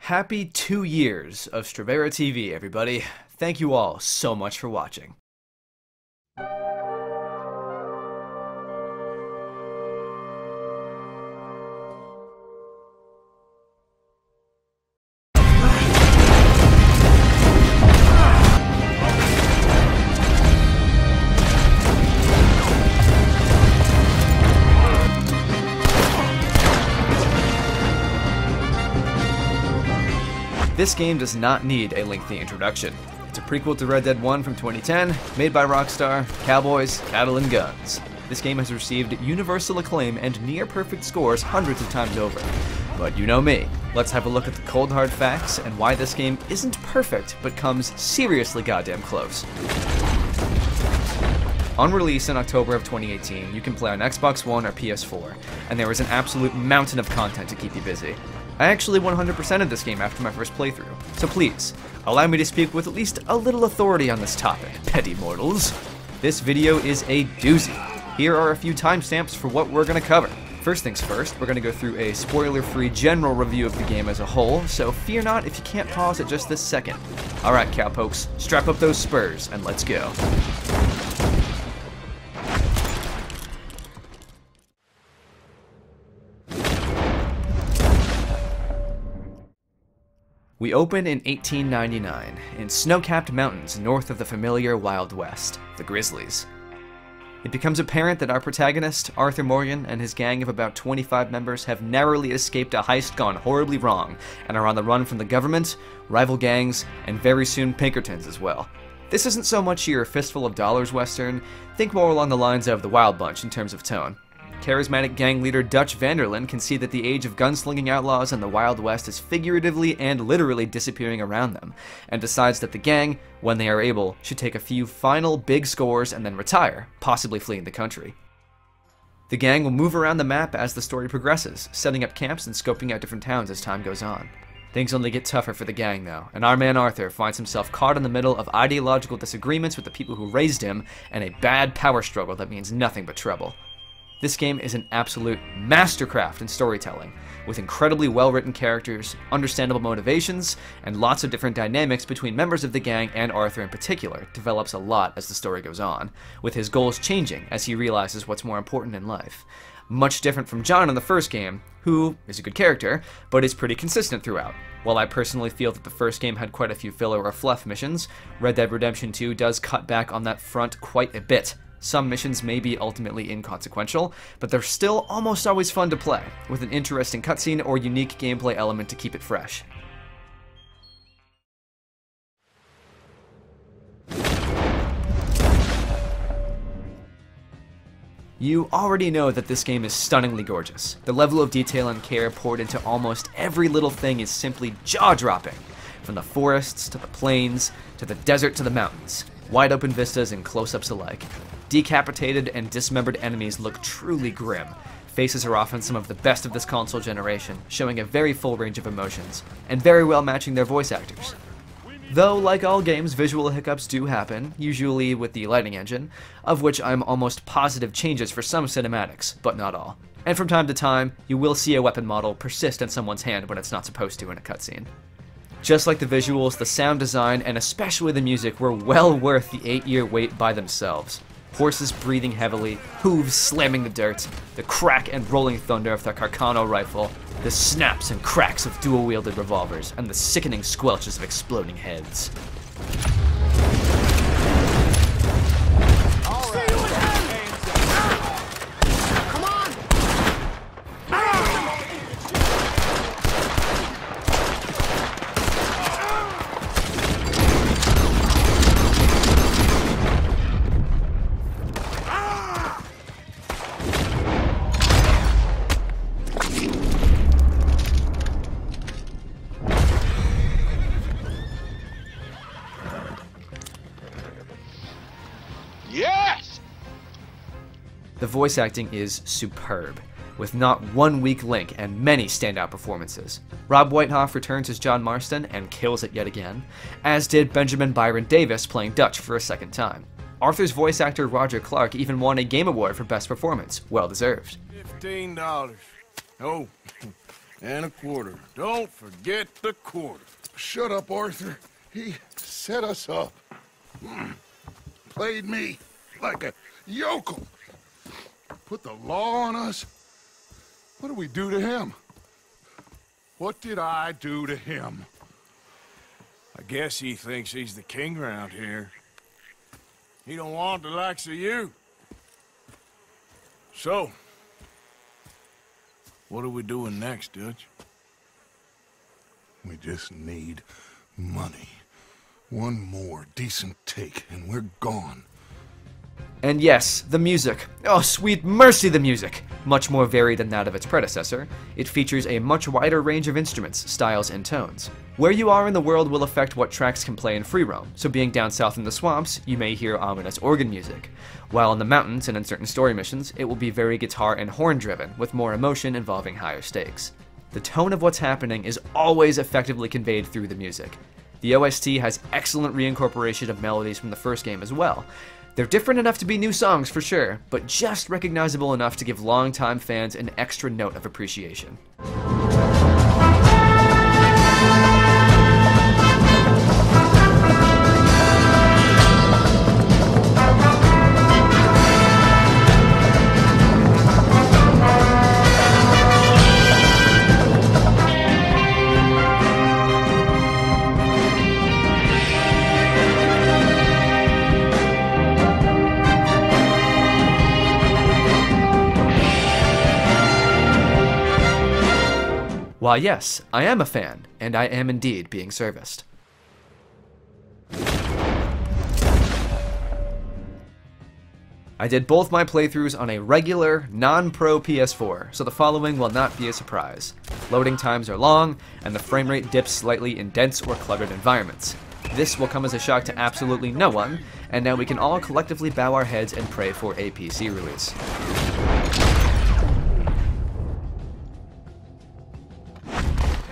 Happy 2 years of Stravera TV, everybody. Thank you all so much for watching. This game does not need a lengthy introduction. It's a prequel to Red Dead 1 from 2010, made by Rockstar, cowboys, cattle, and guns. This game has received universal acclaim and near-perfect scores hundreds of times over. But you know me, let's have a look at the cold hard facts and why this game isn't perfect, but comes seriously goddamn close. On release in October of 2018, you can play on Xbox One or PS4, and there is an absolute mountain of content to keep you busy. I actually 100%ed this game after my first playthrough, so please, allow me to speak with at least a little authority on this topic, petty mortals. This video is a doozy. Here are a few timestamps for what we're going to cover. First things first, we're going to go through a spoiler-free general review of the game as a whole, so fear not if you can't pause at just this second. Alright cowpokes, strap up those spurs, and let's go. We open in 1899, in snow-capped mountains north of the familiar Wild West, the Grizzlies. It becomes apparent that our protagonist, Arthur Morgan, and his gang of about 25 members have narrowly escaped a heist gone horribly wrong, and are on the run from the government, rival gangs, and very soon Pinkertons as well. This isn't so much your fistful of dollars western, think more along the lines of the Wild Bunch in terms of tone. Charismatic gang leader Dutch Vanderlyn can see that the age of gunslinging outlaws in the Wild West is figuratively and literally disappearing around them, and decides that the gang, when they are able, should take a few final big scores and then retire, possibly fleeing the country. The gang will move around the map as the story progresses, setting up camps and scoping out different towns as time goes on. Things only get tougher for the gang though, and our man Arthur finds himself caught in the middle of ideological disagreements with the people who raised him, and a bad power struggle that means nothing but trouble. This game is an absolute mastercraft in storytelling, with incredibly well-written characters, understandable motivations, and lots of different dynamics between members of the gang, and Arthur in particular develops a lot as the story goes on, with his goals changing as he realizes what's more important in life. Much different from John in the first game, who is a good character, but is pretty consistent throughout. While I personally feel that the first game had quite a few filler or fluff missions, Red Dead Redemption 2 does cut back on that front quite a bit. Some missions may be ultimately inconsequential, but they're still almost always fun to play, with an interesting cutscene or unique gameplay element to keep it fresh. You already know that this game is stunningly gorgeous. The level of detail and care poured into almost every little thing is simply jaw-dropping. From the forests, to the plains, to the desert, to the mountains. Wide open vistas and close-ups alike. Decapitated and dismembered enemies look truly grim. Faces are often some of the best of this console generation, showing a very full range of emotions, and very well matching their voice actors. Though, like all games, visual hiccups do happen, usually with the lighting engine, of which I'm almost positive changes for some cinematics, but not all. And from time to time, you will see a weapon model persist in someone's hand when it's not supposed to in a cutscene. Just like the visuals, the sound design, and especially the music were well worth the 8-year wait by themselves. Horses breathing heavily, hooves slamming the dirt, the crack and rolling thunder of the Carcano rifle, the snaps and cracks of dual-wielded revolvers, and the sickening squelches of exploding heads. Yes! The voice acting is superb, with not one weak link and many standout performances. Rob Whitehoff returns as John Marston and kills it yet again, as did Benjamin Byron Davis playing Dutch for a second time. Arthur's voice actor Roger Clark even won a Game Award for Best Performance, well deserved. $15. Oh, And a quarter. Don't forget the quarter. Shut up, Arthur. He set us up. Played me like a yokel. Put the law on us. What did we do to him? What did I do to him? I guess he thinks he's the king around here. He don't want the likes of you. So, what are we doing next, Dutch? We just need money. One more decent take, and we're gone. And yes, the music. Oh, sweet mercy, the music! Much more varied than that of its predecessor, it features a much wider range of instruments, styles, and tones. Where you are in the world will affect what tracks can play in free roam, so being down south in the swamps, you may hear ominous organ music. While in the mountains and in certain story missions, it will be very guitar and horn driven, with more emotion involving higher stakes. The tone of what's happening is always effectively conveyed through the music. The OST has excellent reincorporation of melodies from the first game as well. They're different enough to be new songs for sure, but just recognizable enough to give longtime fans an extra note of appreciation. Why yes, I am a fan, and I am indeed being serviced. I did both my playthroughs on a regular, non-pro PS4, so the following will not be a surprise. Loading times are long, and the frame rate dips slightly in dense or cluttered environments. This will come as a shock to absolutely no one, and now we can all collectively bow our heads and pray for a PC release.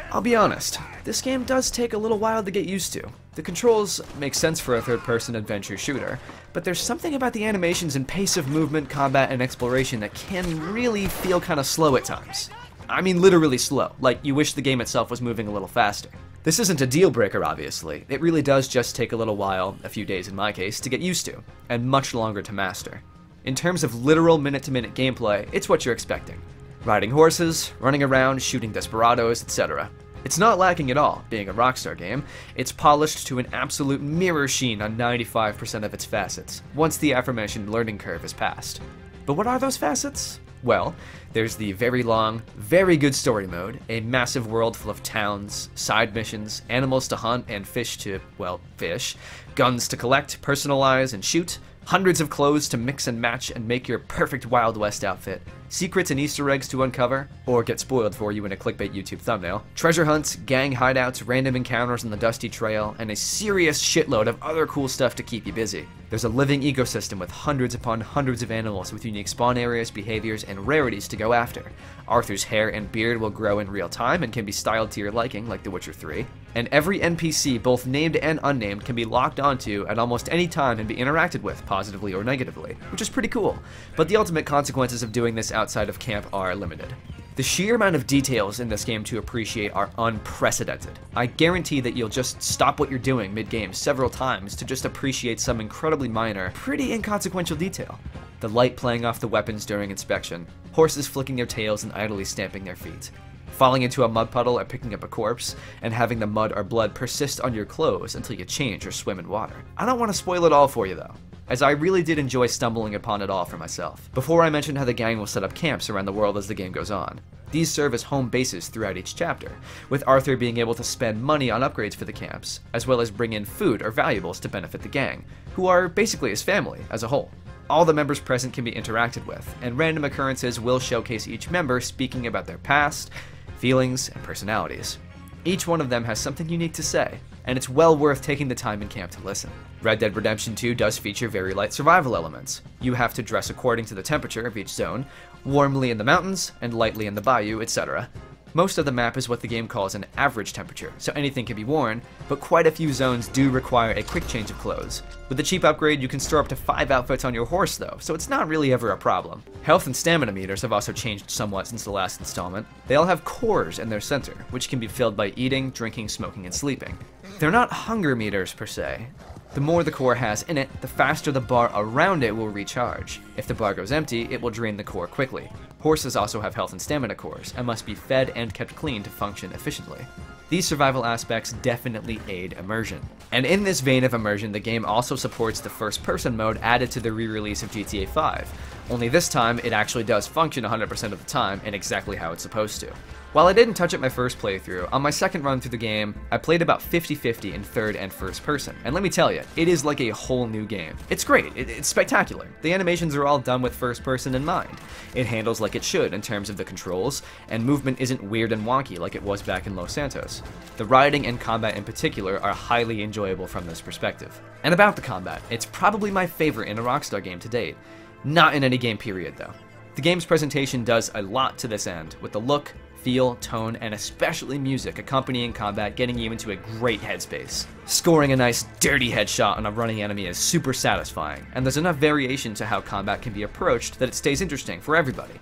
I'll be honest, this game does take a little while to get used to. The controls make sense for a third-person adventure shooter, but there's something about the animations and pace of movement, combat, and exploration that can really feel kind of slow at times. I mean literally slow, like you wish the game itself was moving a little faster. This isn't a deal breaker, obviously. It really does just take a little while, a few days in my case, to get used to, and much longer to master. In terms of literal minute-to-minute gameplay, it's what you're expecting. Riding horses, running around, shooting desperados, etc. It's not lacking at all, being a Rockstar game. It's polished to an absolute mirror sheen on 95% of its facets, once the aforementioned learning curve is passed. But what are those facets? Well, there's the very long, very good story mode, a massive world full of towns, side missions, animals to hunt and fish to, well, fish, guns to collect, personalize, and shoot, hundreds of clothes to mix and match and make your perfect Wild West outfit, secrets and Easter eggs to uncover, or get spoiled for you in a clickbait YouTube thumbnail, treasure hunts, gang hideouts, random encounters on the dusty trail, and a serious shitload of other cool stuff to keep you busy. There's a living ecosystem with hundreds upon hundreds of animals with unique spawn areas, behaviors, and rarities to go after. Arthur's hair and beard will grow in real time and can be styled to your liking, like The Witcher 3. And every NPC, both named and unnamed, can be locked onto at almost any time and be interacted with, positively or negatively, which is pretty cool. But the ultimate consequences of doing this outside of camp are limited. The sheer amount of details in this game to appreciate are unprecedented. I guarantee that you'll just stop what you're doing mid-game several times to just appreciate some incredibly minor, pretty inconsequential detail. The light playing off the weapons during inspection, horses flicking their tails and idly stamping their feet, falling into a mud puddle or picking up a corpse, and having the mud or blood persist on your clothes until you change or swim in water. I don't want to spoil it all for you though, as I really did enjoy stumbling upon it all for myself. Before I mentioned how the gang will set up camps around the world as the game goes on. These serve as home bases throughout each chapter, with Arthur being able to spend money on upgrades for the camps, as well as bring in food or valuables to benefit the gang, who are basically his family as a whole. All the members present can be interacted with, and random occurrences will showcase each member speaking about their past, feelings, and personalities. Each one of them has something unique to say, and it's well worth taking the time in camp to listen. Red Dead Redemption 2 does feature very light survival elements. You have to dress according to the temperature of each zone, warmly in the mountains and lightly in the bayou, etc. Most of the map is what the game calls an average temperature, so anything can be worn, but quite a few zones do require a quick change of clothes. With the cheap upgrade, you can store up to 5 outfits on your horse though, so it's not really ever a problem. Health and stamina meters have also changed somewhat since the last installment. They all have cores in their center, which can be filled by eating, drinking, smoking, and sleeping. They're not hunger meters per se. The more the core has in it, the faster the bar around it will recharge. If the bar goes empty, it will drain the core quickly. Horses also have health and stamina cores, and must be fed and kept clean to function efficiently. These survival aspects definitely aid immersion. And in this vein of immersion, the game also supports the first-person mode added to the re-release of GTA 5. Only this time, it actually does function 100% of the time, and exactly how it's supposed to. While I didn't touch it my first playthrough, on my second run through the game, I played about 50-50 in third and first person, and let me tell you, it is like a whole new game. It's great, it's spectacular. The animations are all done with first person in mind. It handles like it should in terms of the controls, and movement isn't weird and wonky like it was back in Los Santos. The riding and combat in particular are highly enjoyable from this perspective. And about the combat, it's probably my favorite in a Rockstar game to date. Not in any game period though. The game's presentation does a lot to this end, with the look, feel, tone, and especially music accompanying combat getting you into a great headspace. Scoring a nice dirty headshot on a running enemy is super satisfying, and there's enough variation to how combat can be approached that it stays interesting for everybody.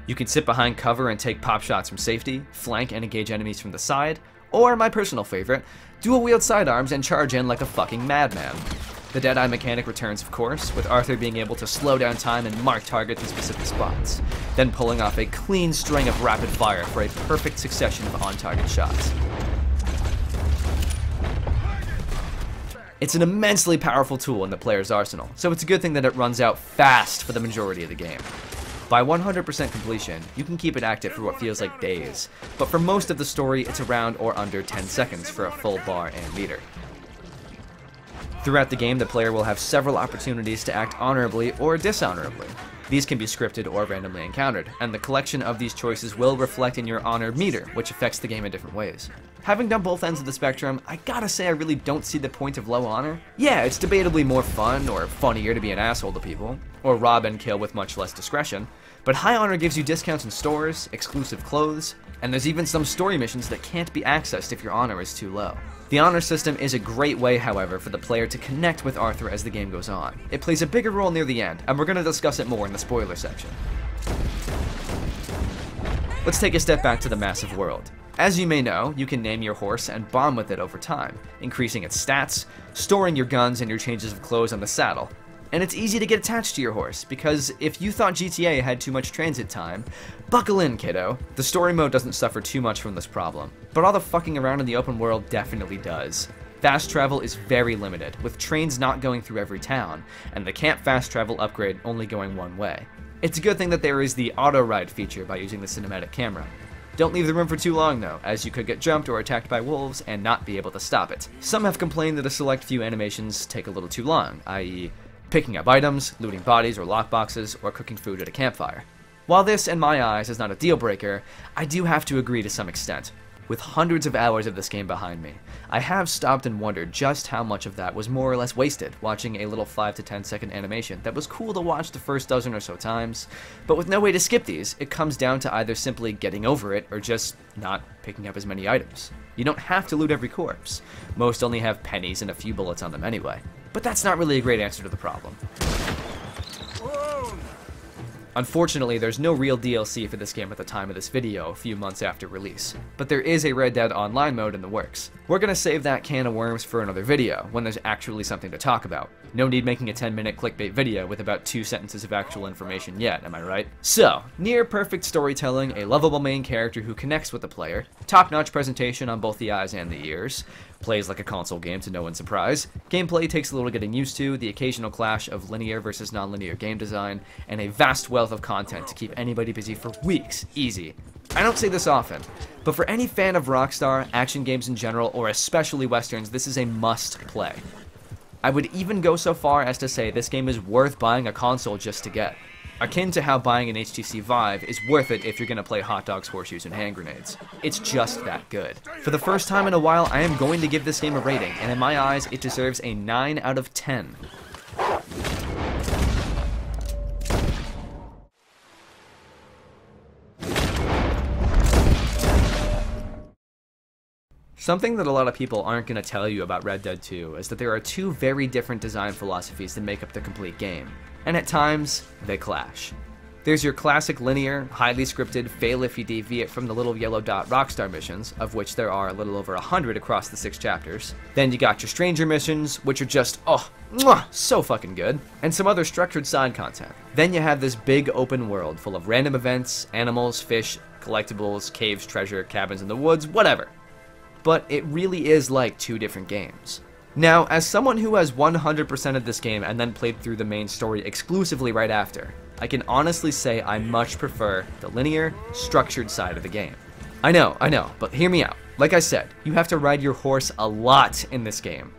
You can sit behind cover and take pop shots from safety, flank and engage enemies from the side, or my personal favorite, dual-wield sidearms and charge in like a fucking madman. The Deadeye mechanic returns, of course, with Arthur being able to slow down time and mark targets in specific spots, then pulling off a clean string of rapid fire for a perfect succession of on-target shots. It's an immensely powerful tool in the player's arsenal, so it's a good thing that it runs out fast for the majority of the game. By 100% completion, you can keep it active for what feels like days, but for most of the story, it's around or under 10 seconds for a full bar and meter. Throughout the game, the player will have several opportunities to act honorably or dishonorably. These can be scripted or randomly encountered, and the collection of these choices will reflect in your honor meter, which affects the game in different ways. Having done both ends of the spectrum, I gotta say I really don't see the point of low honor. Yeah, it's debatably more fun or funnier to be an asshole to people, or rob and kill with much less discretion, but high honor gives you discounts in stores, exclusive clothes, and there's even some story missions that can't be accessed if your honor is too low. The honor system is a great way, however, for the player to connect with Arthur as the game goes on. It plays a bigger role near the end, and we're going to discuss it more in the spoiler section. Let's take a step back to the massive world. As you may know, you can name your horse and bond with it over time, increasing its stats, storing your guns and your changes of clothes on the saddle. And it's easy to get attached to your horse, because if you thought GTA had too much transit time, buckle in, kiddo. The story mode doesn't suffer too much from this problem, but all the fucking around in the open world definitely does. Fast travel is very limited, with trains not going through every town, and the can't fast travel upgrade only going one way. It's a good thing that there is the auto ride feature by using the cinematic camera. Don't leave the room for too long though, as you could get jumped or attacked by wolves and not be able to stop it. Some have complained that a select few animations take a little too long, i.e., picking up items, looting bodies or lockboxes, or cooking food at a campfire. While this, in my eyes, is not a deal breaker, I do have to agree to some extent. With hundreds of hours of this game behind me, I have stopped and wondered just how much of that was more or less wasted watching a little 5 to 10 second animation that was cool to watch the first dozen or so times, but with no way to skip these, it comes down to either simply getting over it or just not picking up as many items. You don't have to loot every corpse. Most only have pennies and a few bullets on them anyway. But that's not really a great answer to the problem. Unfortunately, there's no real DLC for this game at the time of this video, a few months after release, but there is a Red Dead Online mode in the works. We're gonna save that can of worms for another video, when there's actually something to talk about. No need making a 10-minute clickbait video with about 2 sentences of actual information yet, am I right? So, near perfect storytelling, a lovable main character who connects with the player, top-notch presentation on both the eyes and the ears, plays like a console game to no one's surprise, gameplay takes a little getting used to, the occasional clash of linear versus non-linear game design, and a vast wealth of content to keep anybody busy for weeks, easy. I don't say this often, but for any fan of Rockstar, action games in general, or especially westerns, this is a must-play. I would even go so far as to say this game is worth buying a console just to get. Akin to how buying an HTC Vive is worth it if you're gonna play hot dogs, horseshoes, and hand grenades. It's just that good. For the first time in a while, I am going to give this game a rating, and in my eyes, it deserves a 9 out of 10. Something that a lot of people aren't going to tell you about Red Dead 2 is that there are two very different design philosophies that make up the complete game, and at times, they clash. There's your classic linear, highly scripted, fail if you deviate from the little yellow dot Rockstar missions, of which there are a little over 100 across the 6 chapters. Then you got your stranger missions, which are just, oh, mwah, so fucking good, and some other structured side content. Then you have this big open world full of random events, animals, fish, collectibles, caves, treasure, cabins in the woods, whatever. But it really is like two different games. Now, as someone who has 100% of this game and then played through the main story exclusively right after, I can honestly say I much prefer the linear, structured side of the game. I know, but hear me out. Like I said, you have to ride your horse a lot in this game.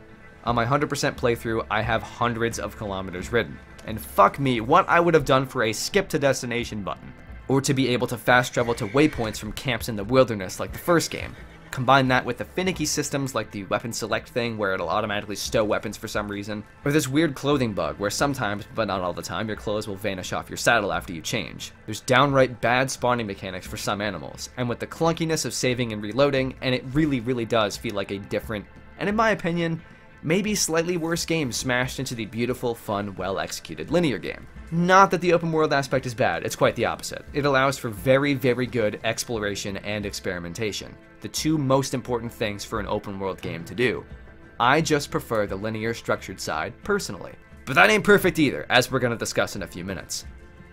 On my 100% playthrough, I have hundreds of kilometers ridden. And fuck me, what I would have done for a skip to destination button. Or to be able to fast travel to waypoints from camps in the wilderness like the first game. Combine that with the finicky systems like the weapon select thing where it'll automatically stow weapons for some reason, or this weird clothing bug where sometimes, but not all the time, your clothes will vanish off your saddle after you change. There's downright bad spawning mechanics for some animals, and with the clunkiness of saving and reloading, and it really does feel like a different, and in my opinion, maybe slightly worse game smashed into the beautiful, fun, well-executed linear game. Not that the open world aspect is bad, it's quite the opposite. It allows for very good exploration and experimentation, the two most important things for an open world game to do. I just prefer the linear structured side personally. But that ain't perfect either, as we're gonna discuss in a few minutes.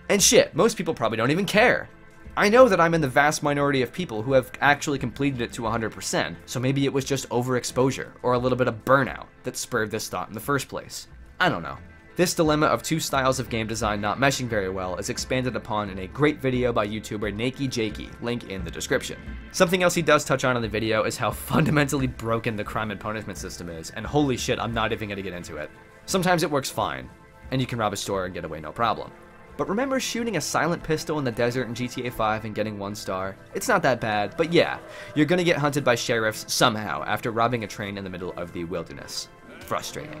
And shit, most people probably don't even care. I know that I'm in the vast minority of people who have actually completed it to 100%, so maybe it was just overexposure or a little bit of burnout that spurred this thought in the first place. I don't know. This dilemma of two styles of game design not meshing very well is expanded upon in a great video by YouTuber Nakey Jakey, link in the description. Something else he does touch on in the video is how fundamentally broken the crime and punishment system is, and holy shit, I'm not even gonna get into it. Sometimes it works fine, and you can rob a store and get away no problem. But remember shooting a silent pistol in the desert in GTA 5 and getting 1 star? It's not that bad, but yeah, you're gonna get hunted by sheriffs somehow after robbing a train in the middle of the wilderness. Frustrating.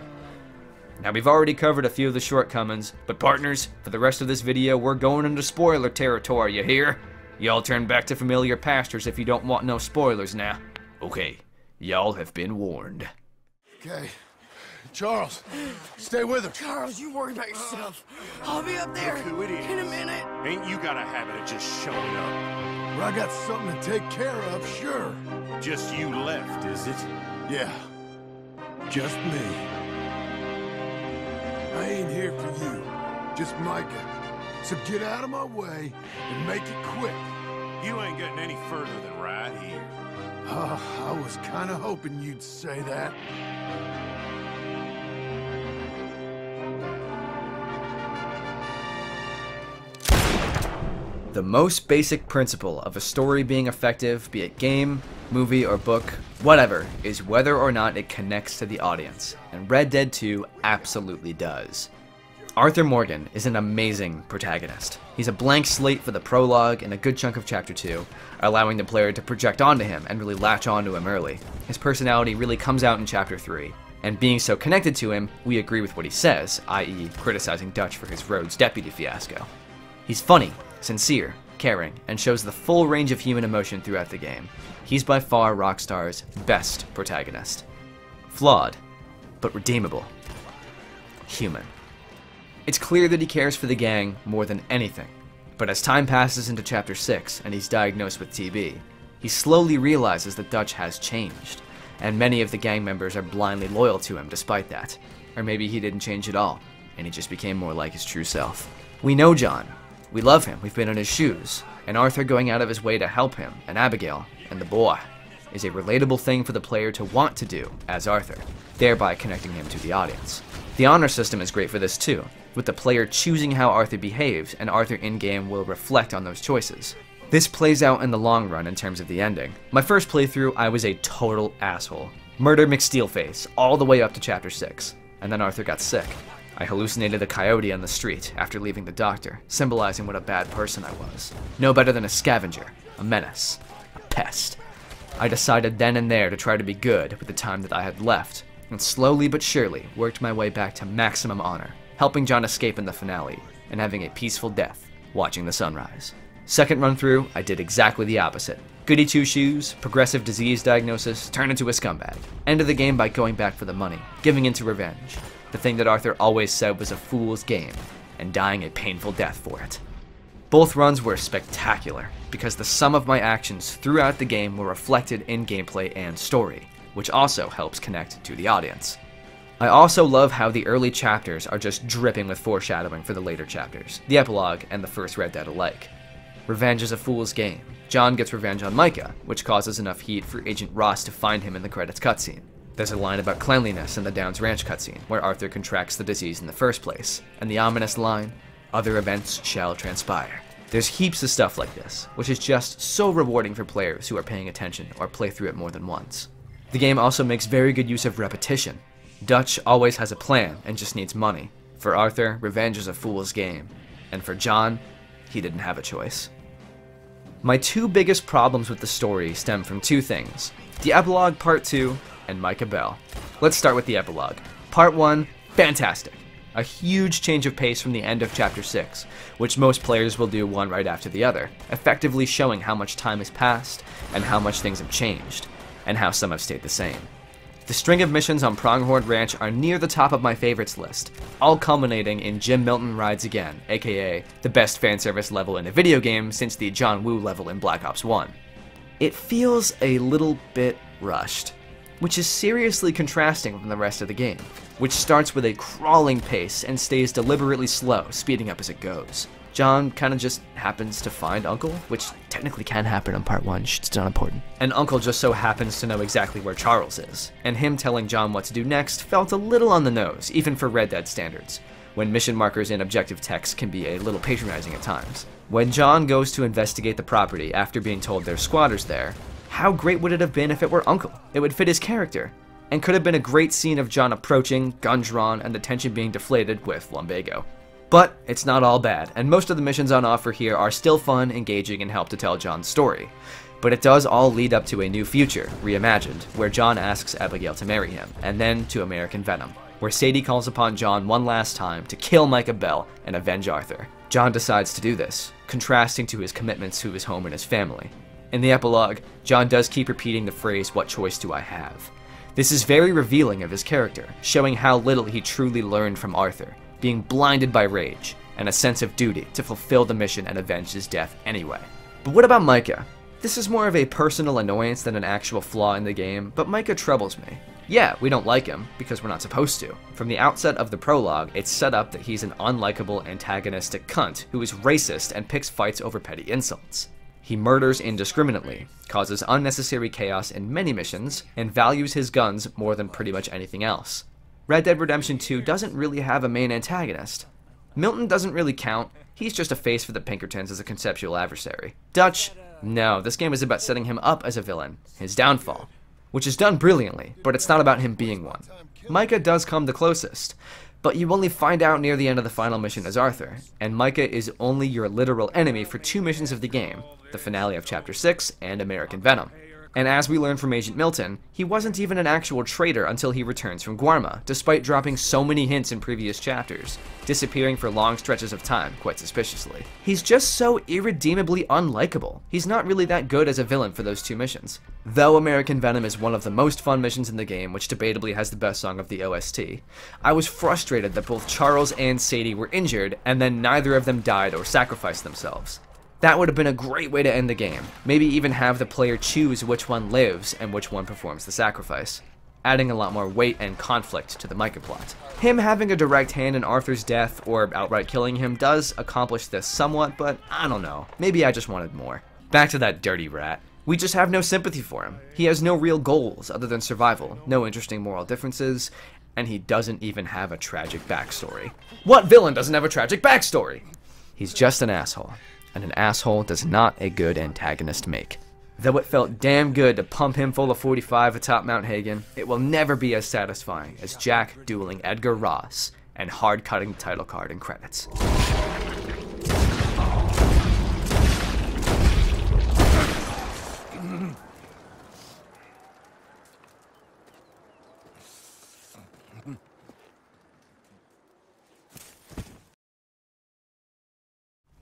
Now we've already covered a few of the shortcomings, but partners, for the rest of this video we're going into spoiler territory, you hear? Y'all turn back to familiar pastures if you don't want no spoilers now. Okay, y'all have been warned. Okay. Charles, stay with her. Charles, you worry about yourself. I'll be up there Who it is? in a minute. Ain't you got a habit of just showing up? Well, I got something to take care of, sure. Just you left, is it? Yeah, just me. I ain't here for you, just Micah. So get out of my way and make it quick. You ain't getting any further than right here. I was kind of hoping you'd say that. The most basic principle of a story being effective, be it game, movie, or book, whatever, is whether or not it connects to the audience, and Red Dead 2 absolutely does. Arthur Morgan is an amazing protagonist. He's a blank slate for the prologue and a good chunk of Chapter 2, allowing the player to project onto him and really latch onto him early. His personality really comes out in Chapter 3, and being so connected to him, we agree with what he says, i.e. criticizing Dutch for his Rhodes deputy fiasco. He's funny, sincere, caring, and shows the full range of human emotion throughout the game. He's by far Rockstar's best protagonist. Flawed, but redeemable. Human. It's clear that he cares for the gang more than anything, but as time passes into Chapter 6 and he's diagnosed with TB, he slowly realizes that Dutch has changed, and many of the gang members are blindly loyal to him despite that. Or maybe he didn't change at all, and he just became more like his true self. We know John. We love him, we've been in his shoes, and Arthur going out of his way to help him, and Abigail, and the boy, is a relatable thing for the player to want to do as Arthur, thereby connecting him to the audience. The honor system is great for this too, with the player choosing how Arthur behaves, and Arthur in-game will reflect on those choices. This plays out in the long run in terms of the ending. My first playthrough, I was a total asshole. Murder McSteelface, all the way up to Chapter 6, and then Arthur got sick. I hallucinated a coyote on the street after leaving the doctor, symbolizing what a bad person I was. No better than a scavenger, a menace, a pest. I decided then and there to try to be good with the time that I had left, and slowly but surely worked my way back to maximum honor, helping John escape in the finale, and having a peaceful death, watching the sunrise. Second run through, I did exactly the opposite, Goody two-shoes, progressive disease diagnosis, turn into a scumbag. End of the game by going back for the money, giving in to revenge. The thing that Arthur always said was a fool's game, and dying a painful death for it. Both runs were spectacular, because the sum of my actions throughout the game were reflected in gameplay and story, which also helps connect to the audience. I also love how the early chapters are just dripping with foreshadowing for the later chapters, the epilogue and the first Red Dead alike. Revenge is a fool's game. John gets revenge on Micah, which causes enough heat for Agent Ross to find him in the credits cutscene. There's a line about cleanliness in the Downs Ranch cutscene, where Arthur contracts the disease in the first place, and the ominous line, "Other events shall transpire." There's heaps of stuff like this, which is just so rewarding for players who are paying attention or play through it more than once. The game also makes very good use of repetition. Dutch always has a plan and just needs money. For Arthur, revenge is a fool's game. And for John, he didn't have a choice. My two biggest problems with the story stem from two things: the epilogue part 2 and Micah Bell. Let's start with the epilogue. Part 1, fantastic. A huge change of pace from the end of Chapter 6, which most players will do one right after the other, effectively showing how much time has passed and how much things have changed, and how some have stayed the same. The string of missions on Pronghorn Ranch are near the top of my favorites list, all culminating in Jim Milton Rides Again, aka the best fanservice level in a video game since the John Woo level in Black Ops 1. It feels a little bit rushed, which is seriously contrasting from the rest of the game, which starts with a crawling pace and stays deliberately slow, speeding up as it goes. John kind of just happens to find Uncle, which technically can happen in part 1, it's not important. And Uncle just so happens to know exactly where Charles is, and him telling John what to do next felt a little on the nose, even for Red Dead standards, when mission markers in objective text can be a little patronizing at times. When John goes to investigate the property after being told there's squatters there, how great would it have been if it were Uncle? It would fit his character, and could have been a great scene of John approaching, gun drawn, and the tension being deflated with lumbago. But it's not all bad, and most of the missions on offer here are still fun, engaging, and help to tell John's story. But it does all lead up to a new future, reimagined, where John asks Abigail to marry him, and then to American Venom, where Sadie calls upon John one last time to kill Micah Bell and avenge Arthur. John decides to do this, contrasting to his commitments to his home and his family. In the epilogue, John does keep repeating the phrase, "What choice do I have?" This is very revealing of his character, showing how little he truly learned from Arthur, being blinded by rage, and a sense of duty to fulfill the mission and avenge his death anyway. But what about Micah? This is more of a personal annoyance than an actual flaw in the game, but Micah troubles me. Yeah, we don't like him, because we're not supposed to. From the outset of the prologue, it's set up that he's an unlikable, antagonistic cunt who is racist and picks fights over petty insults. He murders indiscriminately, causes unnecessary chaos in many missions, and values his guns more than pretty much anything else. Red Dead Redemption 2 doesn't really have a main antagonist. Milton doesn't really count, he's just a face for the Pinkertons as a conceptual adversary. Dutch? No, this game is about setting him up as a villain, his downfall, which is done brilliantly, but it's not about him being one. Micah does come the closest, but you only find out near the end of the final mission as Arthur, and Micah is only your literal enemy for 2 missions of the game, the finale of Chapter 6 and American Venom. And as we learn from Agent Milton, he wasn't even an actual traitor until he returns from Guarma, despite dropping so many hints in previous chapters, disappearing for long stretches of time, quite suspiciously. He's just so irredeemably unlikable. He's not really that good as a villain for those 2 missions. Though American Venom is one of the most fun missions in the game, which debatably has the best song of the OST, I was frustrated that both Charles and Sadie were injured, and then neither of them died or sacrificed themselves. That would have been a great way to end the game, maybe even have the player choose which one lives and which one performs the sacrifice, adding a lot more weight and conflict to the Micah plot. Him having a direct hand in Arthur's death or outright killing him does accomplish this somewhat, but I don't know, maybe I just wanted more. Back to that dirty rat. We just have no sympathy for him. He has no real goals other than survival, no interesting moral differences, and he doesn't even have a tragic backstory. What villain doesn't have a tragic backstory? He's just an asshole. And an asshole does not a good antagonist make. Though it felt damn good to pump him full of 45 atop Mount Hagen, it will never be as satisfying as Jack dueling Edgar Ross and hard-cutting the title card and credits.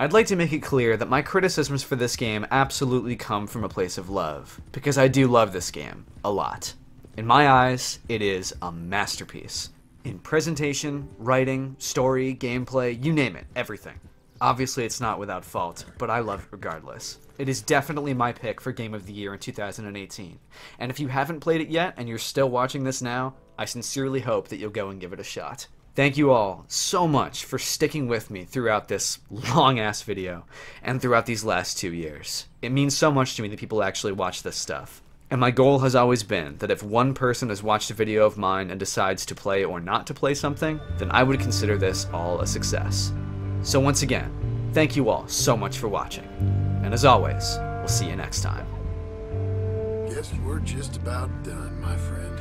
I'd like to make it clear that my criticisms for this game absolutely come from a place of love, because I do love this game a lot. In my eyes, it is a masterpiece. In presentation, writing, story, gameplay, you name it, everything. Obviously it's not without fault, but I love it regardless. It is definitely my pick for Game of the Year in 2018. And if you haven't played it yet and you're still watching this now, I sincerely hope that you'll go and give it a shot. Thank you all so much for sticking with me throughout this long-ass video and throughout these last 2 years. It means so much to me that people actually watch this stuff. And my goal has always been that if one person has watched a video of mine and decides to play or not to play something, then I would consider this all a success. So once again, thank you all so much for watching. And as always, we'll see you next time. Guess we're just about done, my friend.